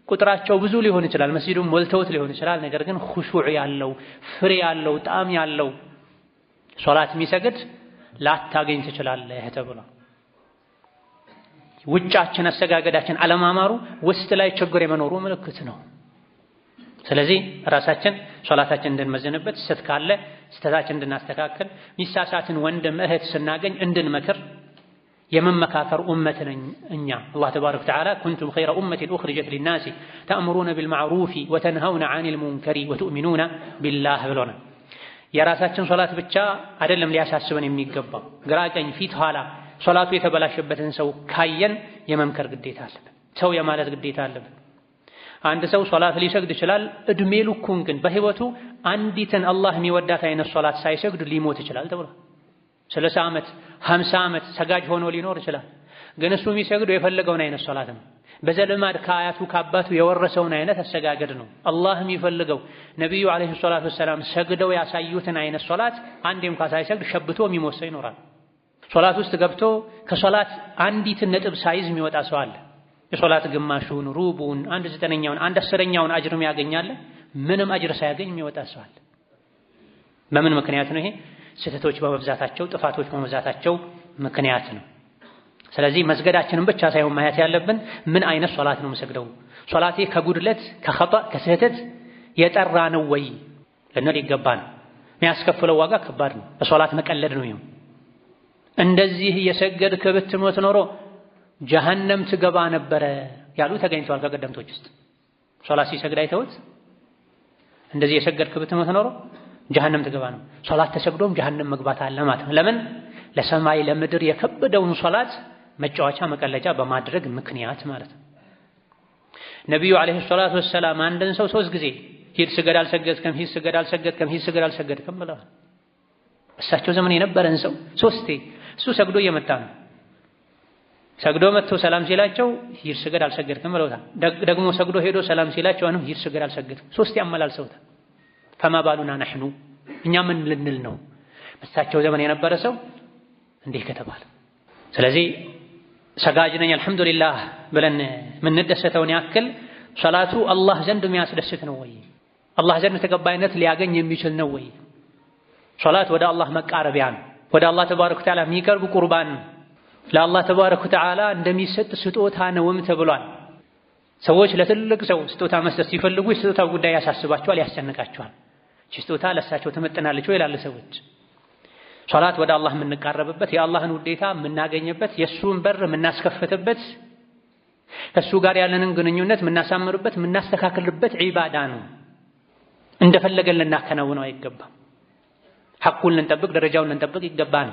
S1: ቁጥራቸው ብዙ ሊሆን ይችላል፣ መስጂዱን ሞልተውት ሊሆን ይችላል። ነገር ግን ኹሹዕ ያለው ፍሬ ያለው ጣዕም ያለው ሶላት የሚሰግድ ላታገኝ ትችላለህ ተብሏል። ውጫችን አሰጋገዳችን አለማማሩ ውስጥ ላይ ችግር የመኖሩ ምልክት ነው። ስለዚህ ራሳችን ሶላታችን እንድንመዝንበት፣ ስህተት ካለ ስህተታችን እንድናስተካክል፣ ሚሳሳትን ወንድም እህት ስናገኝ እንድንመክር የመመካከር ኡመት ነን እኛ። አላህ ተባረከ ወተዓላ ኩንቱም ኸይረ ኡመቲን ኡኽሪጀት ሊናሲ ተእምሩነ ቢልመዕሩፊ ወተንሀውነ ዐኒል ሙንከሪ ወቱእሚኑነ ቢላህ ብሎናል። የራሳችን ሶላት ብቻ አይደለም ሊያሳስበን የሚገባው፣ ግራ ቀኝ ፊት ኋላ ሶላቱ የተበላሸበትን ሰው ካየን የመምከር ግዴታ አለብን፣ ሰው የማለት ግዴታ አለብን። አንድ ሰው ሶላት ሊሰግድ ይችላል። እድሜ ልኩን ግን በህይወቱ አንዲትን አላህ የሚወዳት አይነት ሶላት ሳይሰግድ ሊሞት ይችላል ተብሏል። 30 ዓመት 50 ዓመት ሰጋጅ ሆኖ ሊኖር ይችላል። ግን እሱ የሚሰግደው የፈለገውን አይነት ሶላት ነው። በዘልማድ ከአያቱ ከአባቱ የወረሰውን አይነት አሰጋገድ ነው። አላህ የሚፈልገው ነብዩ አለይሂ ሰላቱ ወሰላም ሰግደው ያሳዩትን አይነት ሶላት አንዴ እንኳን ሳይሰግድ ሸብቶ የሚሞት ሰው ይኖራል። ሶላት ውስጥ ገብቶ ከሶላት አንዲትን ነጥብ ሳይዝ የሚወጣ ሰው አለ። የሶላት ግማሹን፣ ሩቡን፣ 1/9ኛውን፣ 1/10ኛውን አጅርም ያገኛል። ምንም አጅር ሳያገኝ የሚወጣ ሰው አለ። በምን ምክንያት ነው ይሄ? ስህተቶች በመብዛታቸው፣ ጥፋቶች በመብዛታቸው ምክንያት ነው። ስለዚህ መስገዳችንን ብቻ ሳይሆን ማየት ያለብን ምን አይነት ሶላት ነው የምሰግደው፣ ሶላቴ ከጉድለት ከኸጣ ከስህተት የጠራ ነው ወይ ልንል ይገባል። የሚያስከፍለው ዋጋ ከባድ ነው። በሶላት መቀለድ ነው። እንደዚህ የሰገድክ ብትሞት ኖሮ ጀሀነም ትገባ ነበረ ያሉ ተገኝተዋል ከቀደምቶች ውስጥ። ሶላት ሲሰግድ አይተውት እንደዚህ የሰገድክ ብትሞት ኖሮ ጀሀነም ትገባ ነው። ሶላት ተሰግዶም ጀሀነም መግባት አለ ማለት ነው። ለምን? ለሰማይ ለምድር የከበደውን ሶላት መጫወቻ መቀለጃ በማድረግ ምክንያት ማለት ነው። ነብዩ አለይሂ ሰላቱ ወሰላም አንድን ሰው 3 ጊዜ ሂድ ስገድ አልሰገድክም፣ ሂድ ስገድ አልሰገድክም፣ ሂድ ስገድ አልሰገድክም ብለዋል። እሳቸው ዘመን የነበረን ሰው 3ቴ እሱ ሰግዶ እየመጣ ነው። ሰግዶ መጥቶ ሰላም ሲላቸው ሂድ ስገድ አልሰገድክም ብለውታል። ደግሞ ሰግዶ ሄዶ ሰላም ሲላቸው አሁንም ሂድ ስገድ አልሰገድክም። 3ቴ አመላልሰውታል። ፈማ ባሉና ነሕኑ እኛ ምን ልንል ነው? እሳቸው ዘመን የነበረ ሰው እንዲህ ከተባለ። ስለዚህ ሰጋጅ ነኝ አልሐምዱሊላህ ብለን የምንደሰተውን ያክል ሶላቱ አላህ ዘንድ የሚያስደስት ነው ወይ? አላህ ዘንድ ተቀባይነት ሊያገኝ የሚችል ነው ወይ? ሶላት ወደ አላህ መቃረቢያ ነው። ወደ አላህ ተባረከ ወተዓላ የሚቀርብ ቁርባን ነው። ለአላህ ተባረከ ወተዓላ እንደሚሰጥ ስጦታ ነውም ተብሏል። ሰዎች ለትልቅ ሰው ስጦታ መስጠት ሲፈልጉ የስጦታው ጉዳይ ያሳስባቸዋል፣ ያስጨንቃቸዋል። ስጦታ ለእሳቸው ትመጥናለች ወይ ይላሉ ሰዎች። ሶላት ወደ አላህ የምንቃረብበት፣ የአላህን ውዴታ የምናገኝበት፣ የእሱን በር የምናስከፍትበት፣ ከእሱ ጋር ያለንን ግንኙነት የምናሳምርበት፣ የምናስተካክልበት ዒባዳ ነው። እንደፈለገን ልናከናውነው አይገባም። ሐቁን ልንጠብቅ፣ ደረጃውን ልንጠብቅ ይገባል።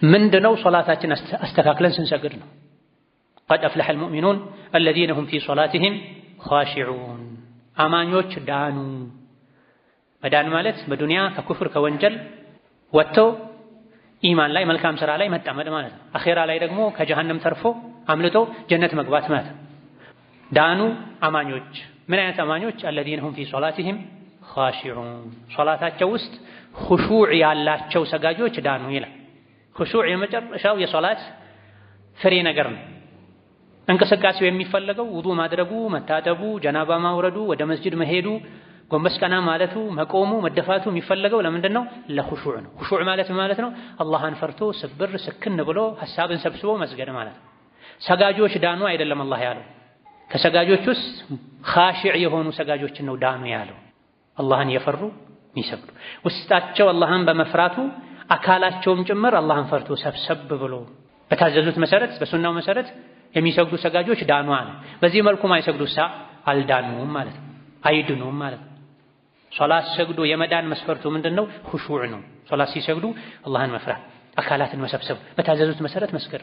S1: ምንድነው? ሶላታችን አስተካክለን ስንሰግድ ነው። ቀድ አፍለሐል ሙእሚኑን አለዚነ ሁም ፊ ሶላቲሂም ኻሺዑን። አማኞች ዳኑ። መዳን ማለት በዱንያ ከኩፍር ከወንጀል ወጥቶ ኢማን ላይ መልካም ሥራ ላይ መጠመድ ማለት ነው። አኼራ ላይ ደግሞ ከጀሃነም ተርፎ አምልጦ ጀነት መግባት ማለት ነው። ዳኑ አማኞች። ምን አይነት አማኞች? አለዚነ ሁም ፊ ሶላቲሂም ኻሺዑን። ሶላታቸው ውስጥ ኹሹዕ ያላቸው ሰጋጆች ዳኑ ይላል። ኹሹዕ የመጨረሻው የሶላት ፍሬ ነገር ነው። እንቅስቃሴው የሚፈለገው ውዱእ ማድረጉ፣ መታጠቡ፣ ጀናባ ማውረዱ፣ ወደ መስጂድ መሄዱ፣ ጎንበስ ቀና ማለቱ፣ መቆሙ፣ መደፋቱ የሚፈለገው ለምንድን ነው? ለኹሹዕ ነው። ኹሹዕ ማለት ነው አላህን ፈርቶ ስብር ስክን ብሎ ሐሳብን ሰብስቦ መስገድ ማለት ነው። ሰጋጆች ዳኑ አይደለም አላህ ያለው። ከሰጋጆች ውስጥ ኻሺዕ የሆኑ ሰጋጆችን ነው ዳኑ ያለው። አላህን የፈሩ የሚሰግዱ ውስጣቸው አላህን በመፍራቱ አካላቸውም ጭምር አላህን ፈርቶ ሰብሰብ ብሎ በታዘዙት መሰረት በሱናው መሰረት የሚሰግዱ ሰጋጆች ዳኑ አለ። በዚህ መልኩ ማይሰግዱ አልዳኑም ማለት ነው፣ አይድኑም ማለት ነው። ሶላት ሰግዶ የመዳን መስፈርቱ ምንድነው? ኹሹዕ ነው። ሶላት ሲሰግዱ አላህን መፍራት፣ አካላትን መሰብሰብ፣ በታዘዙት መሰረት መስገድ።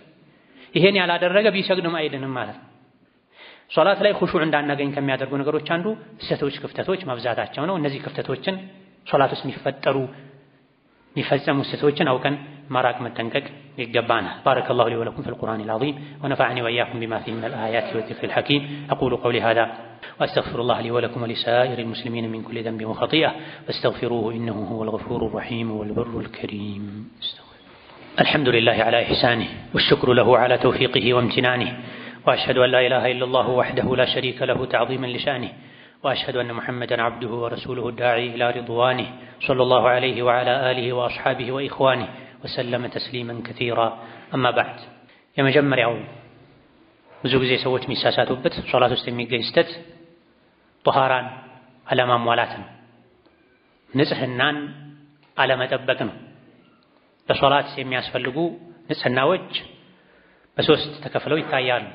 S1: ይሄን ያላደረገ ቢሰግድም አይድንም ማለት ነው። ሶላት ላይ ኹሹዕ እንዳናገኝ ከሚያደርጉ ነገሮች አንዱ ስህተቶች፣ ክፍተቶች መብዛታቸው ነው። እነዚህ ክፍተቶችን ሶላት ውስጥ የሚፈጸሙ ስህተቶችን አውቀን መራቅ መጠንቀቅ ይገባናል። ባረከላሁ ሊ ወለኩም ፊል ቁርአኒል ዐዚም ወነፈዐኒ ወኢያኩም ቢማ ፊሂ ሚነል አያቲ ወዚክሪል ሐኪም አቁሉ ቀውሊ ሃዛ ወአስተግፊሩላህ ሊ ወለኩም ወሊሳኢሪል ሙስሊሚን ሚን ኩሊ ዘንቢን ወኸጢአ ፈስተግፊሩሁ ኢነሁ ሁወል ገፉሩር ረሒም ወል በሩል ከሪም። አልሐምዱሊላሂ ዐላ ኢሕሳኒሂ ወሽክሩ ለሁ ዐላ ተውፊቂሂ ወምቲናኒሂ وأشهد أن لا إله إلا الله وحده لا شريك له تعظيما لشأنه وأشهد أن محمدا عبده ورسوله الداعي إلى رضوانه صلى الله عليه وعلى آله وأصحابه وإخوانه وسلم تسليما كثيرا أما بعد يا مجمّر ብዙ ጊዜ ሰዎች የሚሳሳቱበት ሶላት ውስጥ የሚገኝ ስህተት ጧሃራን አለማሟላት ነው። ንጽህናን አለመጠበቅ ነው። ለሶላት የሚያስፈልጉ ንጽህናዎች በሶስት ተከፍለው ይታያሉ።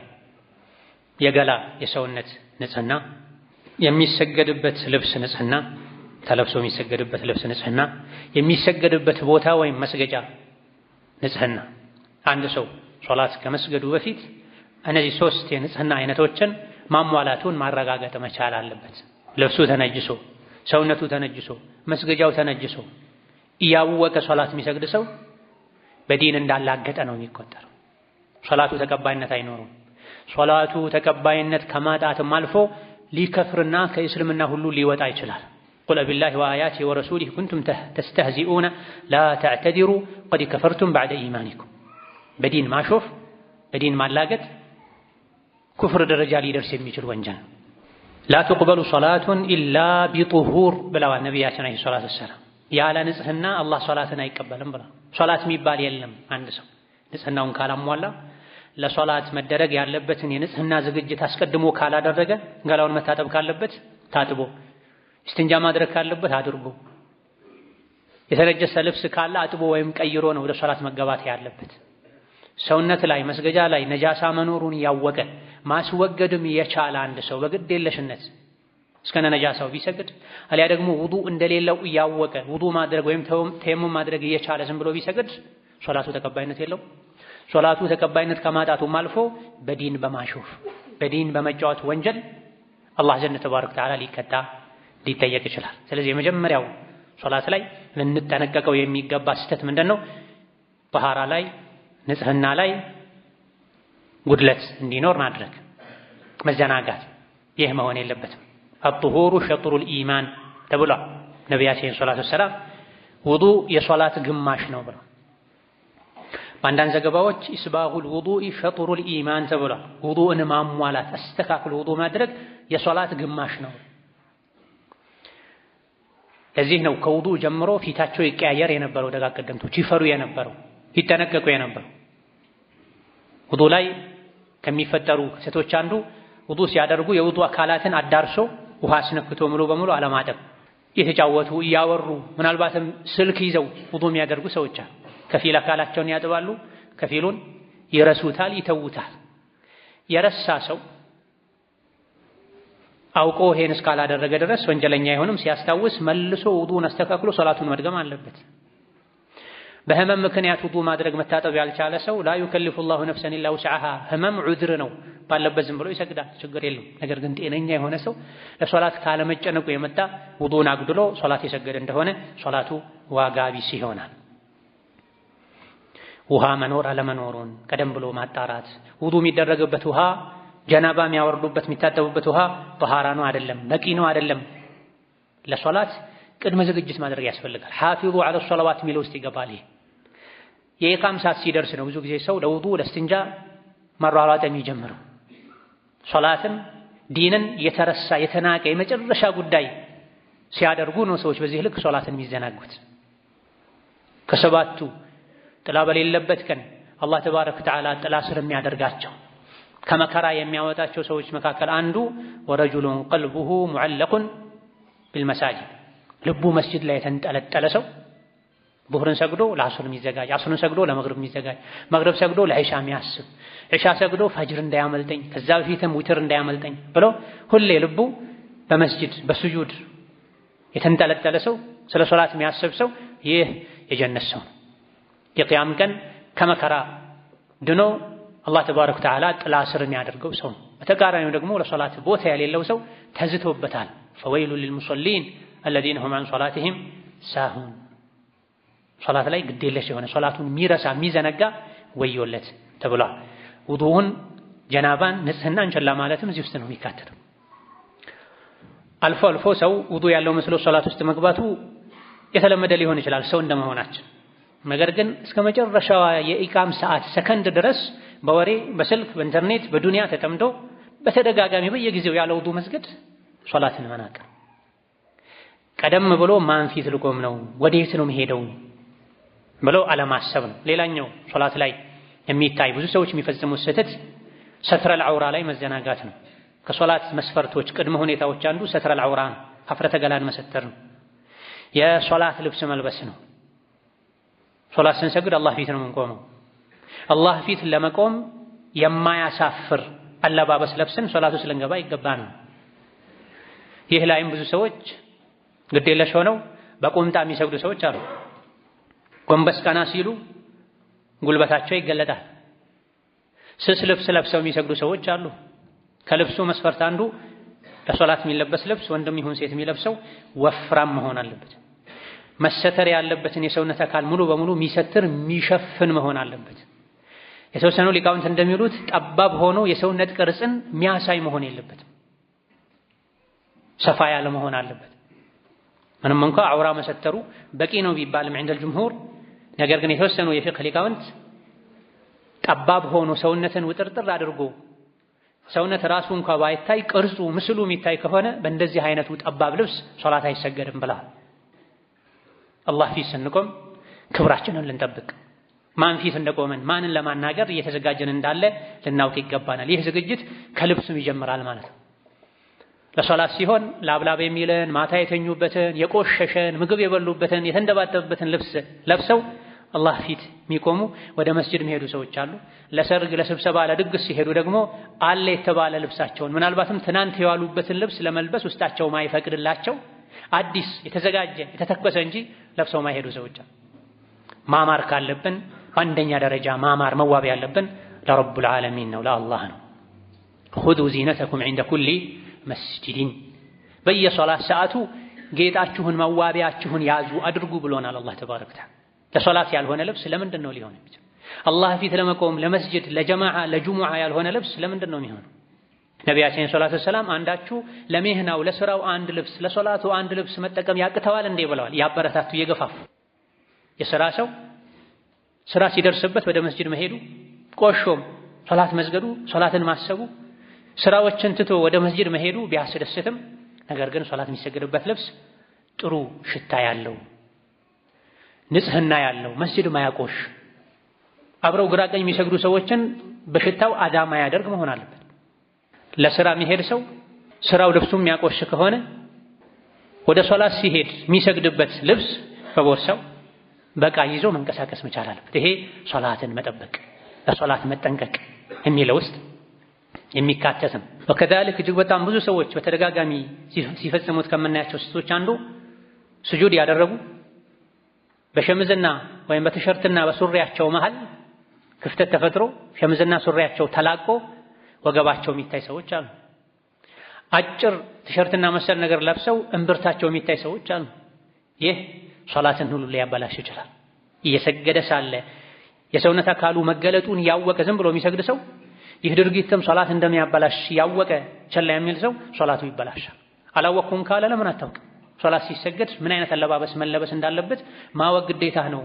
S1: የገላ የሰውነት ንጽህና፣ የሚሰገድበት ልብስ ንጽህና፣ ተለብሶ የሚሰገድበት ልብስ ንጽህና፣ የሚሰገድበት ቦታ ወይም መስገጃ ንጽህና። አንድ ሰው ሶላት ከመስገዱ በፊት እነዚህ ሶስት የንጽህና አይነቶችን ማሟላቱን ማረጋገጥ መቻል አለበት። ልብሱ ተነጅሶ፣ ሰውነቱ ተነጅሶ፣ መስገጃው ተነጅሶ እያወቀ ሶላት የሚሰግድ ሰው በዲን እንዳላገጠ ነው የሚቆጠረው። ሶላቱ ተቀባይነት አይኖረውም። ሶላቱ ተቀባይነት ከማጣትም አልፎ ሊከፍርና ከእስልምና ሁሉ ሊወጣ ይችላል። ቁል ቢላሂ ወአያቲሂ ወረሱሊሂ ኩንቱም ተስተህዚኡነ ላ ተዕተዲሩ ቀድ ከፈርቱም በዕደ ኢማኒኩም። በዲን ማሾፍ፣ በዲን ማላገጥ ኩፍር ደረጃ ሊደርስ የሚችል ወንጀል ነው። ላ ትቅበሉ ሶላቱን ኢላ ቢጡሁር ብለዋል ነቢያችን ዓለይሂ ሰላቱ ወሰላም። ያለ ንጽህና አላህ ሶላትን አይቀበልም ብለዋል። ሶላት የሚባል የለም። አንድ ሰው ንጽህናውን ካላሟላ ለሶላት መደረግ ያለበትን የንጽህና ዝግጅት አስቀድሞ ካላደረገ ገላውን መታጠብ ካለበት ታጥቦ፣ እስትንጃ ማድረግ ካለበት አድርጎ፣ የተነጀሰ ልብስ ካለ አጥቦ ወይም ቀይሮ ነው ወደ ሶላት መገባት ያለበት። ሰውነት ላይ መስገጃ ላይ ነጃሳ መኖሩን ያወቀ ማስወገድም የቻለ አንድ ሰው በግድ የለሽነት እስከነ ነጃሳው ቢሰግድ አሊያ ደግሞ ውዱእ እንደሌለው እያወቀ ውዱእ ማድረግ ወይም ተየሙም ማድረግ እየቻለ ዝም ብሎ ቢሰግድ ሶላቱ ተቀባይነት የለው። ሶላቱ ተቀባይነት ከማጣቱም አልፎ በዲን በማሾፍ በዲን በመጫወት ወንጀል አላህ ዘንድ ተባረከ ወተዓላ ሊቀጣ ሊጠየቅ ይችላል። ስለዚህ የመጀመሪያው ሶላት ላይ ልንጠነቀቀው የሚገባ ስህተት ምንድነው? ጧሃራ ላይ ንጽህና ላይ ጉድለት እንዲኖር ማድረግ፣ መዘናጋት። ይህ መሆን የለበትም። አጥሁሩ ሸጥሩል ኢማን ተብሏል። ነቢያችን ሰለላሁ ዐለይሂ ወሰለም ውዱእ የሶላት ግማሽ ነው ብለው። በአንዳንድ ዘገባዎች ኢስባሁል ውዱእ ሸጥሩል ኢማን ተብሏል። ውዱእን ማሟላት አስተካክሎ ውዱእ ማድረግ የሶላት ግማሽ ነው። ለዚህ ነው ከውዱእ ጀምሮ ፊታቸው ይቀያየር የነበረው ደጋግ ቀደምቶች ይፈሩ የነበረው ይጠነቀቁ የነበረው። ውዱእ ላይ ከሚፈጠሩ ክስተቶች አንዱ ውዱእ ሲያደርጉ የውዱእ አካላትን አዳርሶ ውሃ አስነክቶ ሙሉ በሙሉ አለማጠብ። የተጫወቱ እያወሩ ምናልባትም ስልክ ይዘው ውዱእ የሚያደርጉ ሰዎች አሉ። ከፊል አካላቸውን ያጥባሉ፣ ከፊሉን ይረሱታል፣ ይተውታል። የረሳ ሰው አውቆ ይሄን እስካላደረገ ድረስ ወንጀለኛ አይሆንም። ሲያስታውስ መልሶ ውዱእን አስተካክሎ ሶላቱን መድገም አለበት። በህመም ምክንያት ውዱእ ማድረግ መታጠብ ያልቻለ ሰው ላ ዩከሊፉ ላሁ ነፍሰን ኢላ ውስዐሃ፣ ህመም ዑድር ነው፣ ባለበት ዝም ብሎ ይሰግዳል፣ ችግር የለም። ነገር ግን ጤነኛ የሆነ ሰው ለሶላት ካለመጨነቁ የመጣ ውዱእን አግድሎ ሶላት የሰገደ እንደሆነ ሶላቱ ዋጋ ቢስ ይሆናል። ውሃ መኖር አለመኖሩን ቀደም ብሎ ማጣራት። ውዱእ የሚደረግበት ውሃ ጀናባ የሚያወርዱበት የሚታጠቡበት ውሃ ጧሃራ ነው አይደለም፣ በቂ ነው አይደለም፣ ለሶላት ቅድመ ዝግጅት ማድረግ ያስፈልጋል። ሐፊዙ ዐለ ሶላዋት የሚለው ውስጥ ይገባል። የኢቃም ሰዓት ሲደርስ ነው ብዙ ጊዜ ሰው ለውዱእ ለስትንጃ መሯሯጥ የሚጀምረው። ሶላትን ዲንን የተረሳ የተናቀ የመጨረሻ ጉዳይ ሲያደርጉ ነው ሰዎች በዚህ ልክ ሶላትን የሚዘናጉት። ከሰባቱ ጥላ በሌለበት ቀን አላህ ተባረከ ወተዓላ ጥላ ስር የሚያደርጋቸው ከመከራ የሚያወጣቸው ሰዎች መካከል አንዱ ወረጁሉን ቀልቡሁ ሙዐለቁን ቢልመሳጂድ፣ ልቡ መስጂድ ላይ የተንጠለጠለ ሰው ዙህርን ሰግዶ ለዐሱር የሚዘጋጅ፣ ዐሱርን ሰግዶ ለመግሪብ የሚዘጋጅ፣ መግሪብ ሰግዶ ለዒሻ የሚያስብ፣ ዒሻ ሰግዶ ፈጅር እንዳያመልጠኝ ከዛ በፊትም ዊትር እንዳያመልጠኝ ብሎ ሁሌ ልቡ በመስጂድ በስጁድ የተንጠለጠለ ሰው፣ ስለ ሶላት የሚያስብ ሰው ይህ የጀነት ሰው ነው። የቅያም ቀን ከመከራ ድኖ አላህ ተባረከ ወተዓላ ጥላ ስር የሚያደርገው ሰው ነው። በተቃራኒው ደግሞ ለሶላት ቦታ የሌለው ሰው ተዝቶበታል። ፈወይሉን ሊልሙሰሊን አለዚነ ሁም ዐን ሶላቲሂም ሳሁን። ሶላት ላይ ግዴለሽ የሆነ ሶላቱን የሚረሳ የሚዘነጋ ወዮለት ተብሏል። ውዱእን፣ ጀናባን፣ ንጽህናን ችላ ማለትም እዚህ ውስጥ ነው የሚካተተው። አልፎ አልፎ ሰው ውዱእ ያለው መስሎ ሶላት ውስጥ መግባቱ የተለመደ ሊሆን ይችላል ሰው እንደመሆናችን። ነገር ግን እስከ መጨረሻዋ የኢቃም ሰዓት ሰከንድ ድረስ በወሬ በስልክ በኢንተርኔት በዱንያ ተጠምዶ በተደጋጋሚ በየጊዜው ያለ ውዱእ መስገድ ሶላትን መናቅ። ቀደም ብሎ ማን ፊት ልቆም ነው ወዴት ነው መሄደው ብሎ አለማሰብ ነው። ሌላኛው ሶላት ላይ የሚታይ ብዙ ሰዎች የሚፈጽሙት ስህተት ሰትረል ዐውራ ላይ መዘናጋት ነው። ከሶላት መስፈርቶች ቅድመ ሁኔታዎች አንዱ ሰትረል ዐውራ ነው። ሀፍረተ ገላን መሰተር ነው። የሶላት ልብስ መልበስ ነው። ሶላት ስንሰግድ አላህ ፊት ነው የምንቆመው። አላህ ፊት ለመቆም የማያሳፍር አለባበስ ለብሰን ሶላት ውስጥ ልንገባ ይገባናል። ይህ ላይም ብዙ ሰዎች ግዴለሽ ሆነው በቁምጣ የሚሰግዱ ሰዎች አሉ። ጎንበስ ቀና ሲሉ ጉልበታቸው ይገለጣል። ስስ ልብስ ለብሰው የሚሰግዱ ሰዎች አሉ። ከልብሱ መስፈርት አንዱ ለሶላት የሚለበስ ልብስ ወንድም ይሁን ሴት የሚለብሰው ወፍራም መሆን አለበት። መሰተር ያለበትን የሰውነት አካል ሙሉ በሙሉ የሚሰትር የሚሸፍን መሆን አለበት። የተወሰኑ ሊቃውንት እንደሚሉት ጠባብ ሆኖ የሰውነት ቅርጽን የሚያሳይ መሆን የለበትም። ሰፋ ያለ መሆን አለበት። ምንም እንኳ ዐውራ መሰተሩ በቂ ነው ቢባልም عند الجمهور ነገር ግን የተወሰኑ የፊቅህ ሊቃውንት ጠባብ ሆኖ ሰውነትን ውጥርጥር አድርጎ ሰውነት ራሱ እንኳ ባይታይ ቅርጹ ምስሉ የሚታይ ከሆነ በእንደዚህ አይነቱ ጠባብ ልብስ ሶላት አይሰገድም ብለዋል። አላህ ፊት ስንቆም ክብራችንን ልንጠብቅ፣ ማን ፊት እንደቆመን ማንን ለማናገር እየተዘጋጀን እንዳለ ልናውቅ ይገባናል። ይህ ዝግጅት ከልብስም ይጀምራል ማለት ነው። ለሶላት ሲሆን ላብላብ የሚለን ማታ የተኙበትን የቆሸሸን ምግብ የበሉበትን የተንደባጠበበትን ልብስ ለብሰው አላህ ፊት የሚቆሙ ወደ መስጂድ የሚሄዱ ሰዎች አሉ። ለሰርግ፣ ለስብሰባ፣ ለድግስ ሲሄዱ ደግሞ አለ የተባለ ልብሳቸውን ምናልባትም ትናንት የዋሉበትን ልብስ ለመልበስ ውስጣቸው ማይፈቅድላቸው አዲስ የተዘጋጀ የተተኮሰ እንጂ ለብሰው ማይሄዱ ሰዎች አሉ። ማማር ካለብን በአንደኛ ደረጃ ማማር መዋብ ያለብን ለረቡል ዓለሚን ነው፣ ለአላህ ነው። ኹዙ ዚነተኩም ዒንደ ኩሊ መስጂድን፣ በየሶላት ሰዓቱ ጌጣችሁን መዋቢያችሁን ያዙ አድርጉ ብሎናል አላህ ተባረከ ወተዓላ። ለሶላት ያልሆነ ልብስ ለምንድን ነው ሊሆን የሚችል? አላህ ፊት ለመቆም ለመስጂድ፣ ለጀማዓ፣ ለጁሙዓ ያልሆነ ልብስ ለምንድን ነው የሚሆነው? ነቢያችን ሰለላሁ ዐለይሂ ወሰለም አንዳችሁ ለሜህናው ለስራው አንድ ልብስ ለሶላቱ አንድ ልብስ መጠቀም ያቅተዋል እንዴ ብለዋል። ያበረታቱ እየገፋፉ የሥራ ሰው ስራ ሲደርስበት ወደ መስጂድ መሄዱ ቆሾም ሶላት መስገዱ ሶላትን ማሰቡ ስራዎችን ትቶ ወደ መስጂድ መሄዱ ቢያስደስትም ነገር ግን ሶላት የሚሰገድበት ልብስ ጥሩ ሽታ ያለው ንጽህና ያለው መስጂድ ማያቆሽ አብረው ግራ ቀኝ የሚሰግዱ ሰዎችን በሽታው አዳ ማያደርግ መሆን አለበት። ለስራ የሚሄድ ሰው ስራው ልብሱም የሚያቆሽ ከሆነ ወደ ሶላት ሲሄድ የሚሰግድበት ልብስ በቦርሳው በቃ ይዞ መንቀሳቀስ መቻል አለበት። ይሄ ሶላትን መጠበቅ ለሶላት መጠንቀቅ የሚለው ውስጥ የሚካተትም። ወከዛልክ እጅግ በጣም ብዙ ሰዎች በተደጋጋሚ ሲፈጽሙት ከምናያቸው ስህተቶች አንዱ ስጁድ ያደረጉ በሸምዝና ወይም በቲሸርትና በሱሪያቸው መሃል ክፍተት ተፈጥሮ ሸምዝና ሱሪያቸው ተላቆ ወገባቸው የሚታይ ሰዎች አሉ። አጭር ቲሸርትና መሰል ነገር ለብሰው እምብርታቸው የሚታይ ሰዎች አሉ። ይህ ሶላትን ሁሉ ሊያበላሽ ይችላል። እየሰገደ ሳለ የሰውነት አካሉ መገለጡን ያወቀ ዝም ብሎ የሚሰግድ ሰው ይህ ድርጊትም ሶላት እንደሚያበላሽ ያወቀ ቸላ የሚል ሰው ሶላቱ ይበላሻል። አላወቅኩም ካለ ለምን አታውቅ? ሶላት ሲሰገድ ምን አይነት አለባበስ መለበስ እንዳለበት ማወቅ ግዴታ ነው።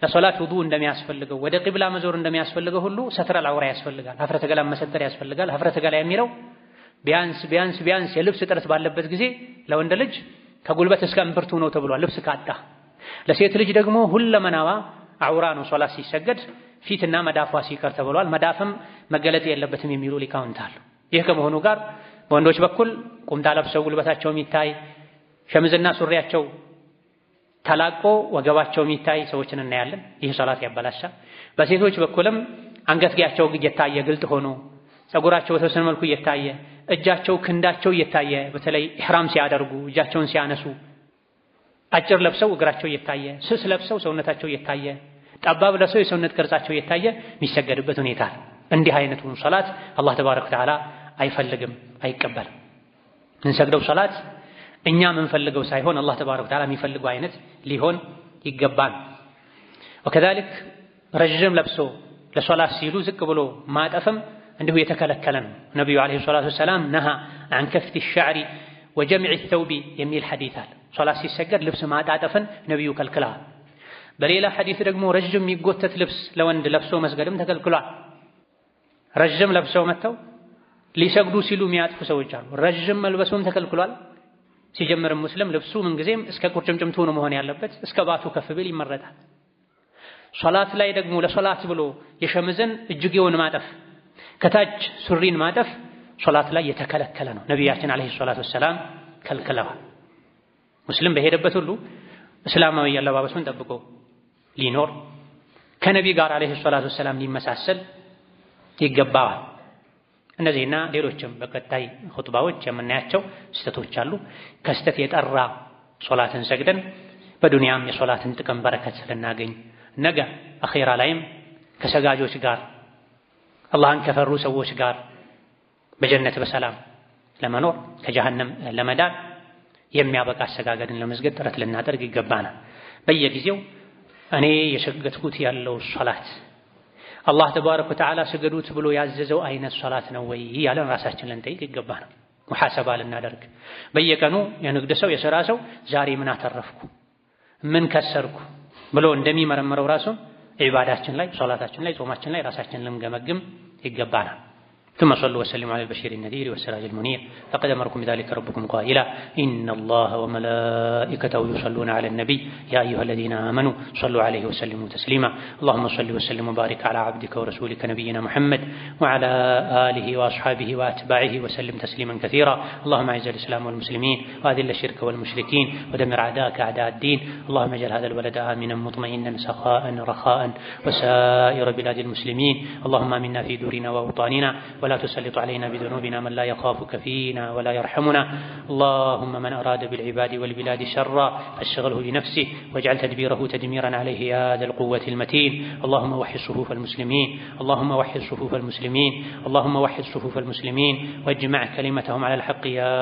S1: ለሶላት ውዱእ እንደሚያስፈልገው ወደ ቂብላ መዞር እንደሚያስፈልገው ሁሉ ሰትረል ዐውራ ያስፈልጋል። ሀፍረተ ገላ መሰተር ያስፈልጋል። ሀፍረተ ገላ የሚለው ቢያንስ የልብስ እጥረት ባለበት ጊዜ ለወንድ ልጅ ከጉልበት እስከ እምብርቱ ነው ተብሏል፣ ልብስ ካጣ። ለሴት ልጅ ደግሞ ሁለመናዋ ዐውራ ነው ሶላት ሲሰገድ ፊትና መዳፏ ሲቀር ተብሏል። መዳፍም መገለጥ የለበትም የሚሉ ሊቃውንት አሉ። ይህ ከመሆኑ ጋር በወንዶች በኩል ቁምጣ ለብሰው ጉልበታቸው የሚታይ ሸምዝና ሱሪያቸው ተላቆ ወገባቸው የሚታይ ሰዎችን እናያለን። ይህ ሶላት ያበላሻል። በሴቶች በኩልም አንገትጌያቸው እየታየ ግልጥ ሆኖ ፀጉራቸው በተወሰነ መልኩ እየታየ እጃቸው ክንዳቸው እየታየ በተለይ ኢህራም ሲያደርጉ እጃቸውን ሲያነሱ አጭር ለብሰው እግራቸው እየታየ ስስ ለብሰው ሰውነታቸው እየታየ ጠባብ ለብሰው የሰውነት ቅርጻቸው እየታየ የሚሰገድበት ሁኔታ እንዲህ አይነቱን ሶላት አላህ ተባረከ ወተዓላ አይፈልግም፣ አይቀበልም። እንሰግደው ሶላት እኛ የምንፈልገው ሳይሆን አላህ ተባረከ ወተዓላ የሚፈልገው አይነት ሊሆን ይገባል። ወከዛልክ ረጅም ለብሶ ለሶላት ሲሉ ዝቅ ብሎ ማጠፍም እንዲሁ የተከለከለ ነው። ነቢዩ ዓለይሂ ሰላቱ ወሰላም ነሃ አን ከፍቲ ሸዕሪ ወጀምዒ ተውቢ የሚል ሐዲስ አለ። ሶላት ሲሰገድ ልብስ ማጣጠፍን ነቢዩ ከልክለዋል። በሌላ ሐዲስ ደግሞ ረጅም የሚጎተት ልብስ ለወንድ ለብሶ መስገድም ተከልክሏል። ረጅም ለብሰው መጥተው ሊሰግዱ ሲሉ የሚያጥፉ ሰዎች አሉ። ረጅም መልበሱም ተከልክሏል። ሲጀምር ሙስሊም ልብሱ ምንጊዜም እስከ ቁርጭምጭምቱ ነው መሆን ያለበት፣ እስከ ባቱ ከፍ ቢል ይመረጣል። ሶላት ላይ ደግሞ ለሶላት ብሎ የሸምዝን እጅጌውን ማጠፍ ከታች ሱሪን ማጠፍ ሶላት ላይ የተከለከለ ነው። ነቢያችን አለይሂ ሰላቱ ወሰላም ከልክለዋል። ሙስሊም በሄደበት ሁሉ እስላማዊ አለባበሱን ጠብቆ ሊኖር ከነቢ ጋር አለይሂ ሰላቱ ወሰላም ሊመሳሰል ይገባዋል። እነዚህና ሌሎችም በቀጣይ ኹጥባዎች የምናያቸው ስህተቶች አሉ። ከስህተት የጠራ ሶላትን ሰግደን በዱንያም የሶላትን ጥቅም በረከት ልናገኝ ነገ አኺራ ላይም ከሰጋጆች ጋር አላህን ከፈሩ ሰዎች ጋር በጀነት በሰላም ለመኖር ከጀሃነም ለመዳን የሚያበቃ አሰጋገድን ለመስገድ ጥረት ልናደርግ ይገባናል። በየጊዜው እኔ የሰገድኩት ያለው ሶላት አላህ ተባረከ ወተዓላ ስገዱት ብሎ ያዘዘው አይነት ሶላት ነው ወይ ያለን ራሳችንን ልንጠይቅ ይገባናል። ሙሐሰባ ልናደርግ በየቀኑ የንግድ ሰው የሥራ ሰው ዛሬ ምን አተረፍኩ ምን ከሰርኩ ብሎ እንደሚመረምረው ራሱ ዒባዳችን ላይ ሶላታችን ላይ ጾማችን ላይ ራሳችንን ልንገመግም ይገባናል። ثم صلوا وسلموا على البشير النذير والسراج المنير فقد أمركم بذلك ربكم قائلا إن الله وملائكته يصلون على النبي يا أيها الذين آمنوا صلوا عليه وسلموا تسليما اللهم صل وسلم وبارك على عبدك ورسولك نبينا محمد وعلى آله وأصحابه وأتباعه وسلم تسليما كثيرا اللهم أعز الإسلام والمسلمين وأذل الشرك والمشركين ودمر أعداءك أعداء الدين اللهم اجعل هذا البلد آمنا مطمئنا سخاء رخاء وسائر بلاد المسلمين اللهم آمنا في دورنا وأوطاننا ولا تسلط علينا بذنوبنا من لا يخافك فينا ولا يرحمنا اللهم من أراد بالعباد والبلاد شرا فاشغله بنفسه واجعل تدبيره تدميرا عليه يا ذا القوة المتين اللهم وحد صفوف المسلمين اللهم وحد صفوف المسلمين اللهم وحد صفوف المسلمين واجمع كلمتهم على الحق يا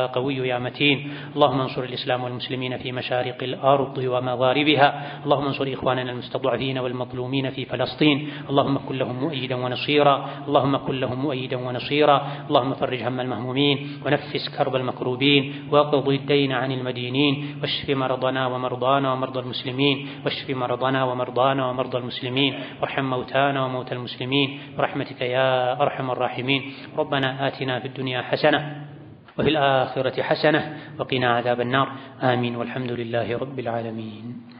S1: قوي يا متين اللهم انصر الإسلام والمسلمين في مشارق الأرض ومغاربها اللهم انصر إخواننا المستضعفين والمظلومين في فلسطين اللهم كن لهم مؤيدا ونصيرا اللهم كن لهم مؤيدا ونصيرا اللهم فرج هم المهمومين ونفس كرب المكروبين واقض الدين عن المدينين واشف مرضنا ومرضانا ومرضى المسلمين واشف مرضنا ومرضانا ومرضى المسلمين وارحم موتانا وموتى المسلمين برحمتك يا أرحم الراحمين ربنا آتنا في الدنيا حسنة وفي الآخرة حسنة وقنا عذاب النار آمين والحمد لله رب العالمين.